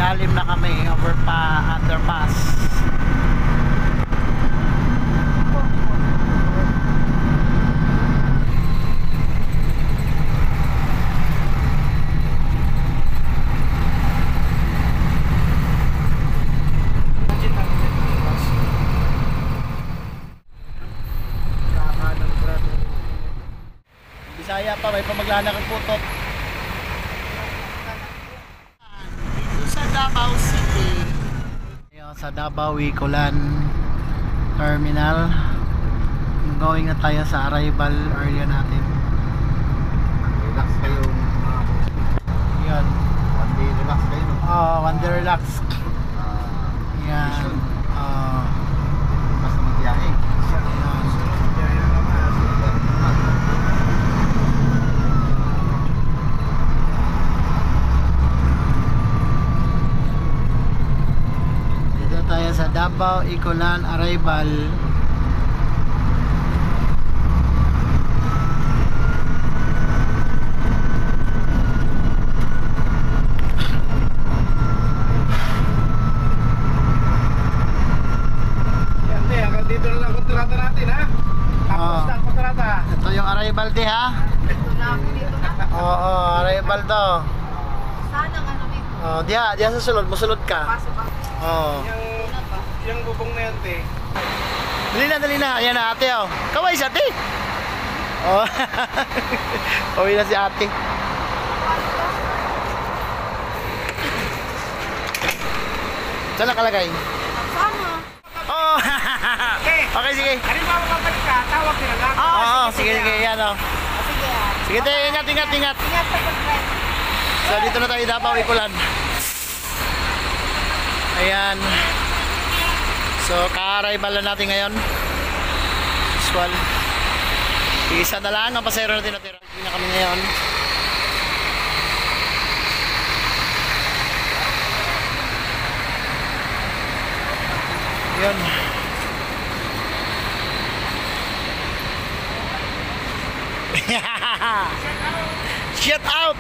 ilalim na kami, underpass. Bisaya pa, may pamaglana kang putot. Dito sa Davao City. Ayun, sa Davao Wicolan Terminal. Going na tayo sa arrival area natin. Relax kayo. Yan. One day relax kayo. One day relax. Yan. Basta magbiyahe. Dito tayo sa Davao Wicolan arrival. Dito na lang kontrata natin, ha? Tapos na ang kontrata. Ito yung arrival di ha? Oo, arrival to. Sana ano dito? Diya sa sulod, musulod ka. Paso ba? Oo. Yung bubong na yan, te. Dali na. Ayan na ate, oh. Kaway si ate. Oh. Kaway na si ate. Saan nakalagay? Sana. Oh. Okay, sige. Halimbawa babalik ka, tawag nila lang. Oo, sige. Yan, oh. Sige ah. Sige, te, ingat. Ingat sa pag-drive. So, dito na tayo Davao Wicolan. Ayan. So, ka-arrival na natin ngayon. Usual. Isa na lang ang pasero natin natira. Hindi na kami ngayon. Yun. Shut out!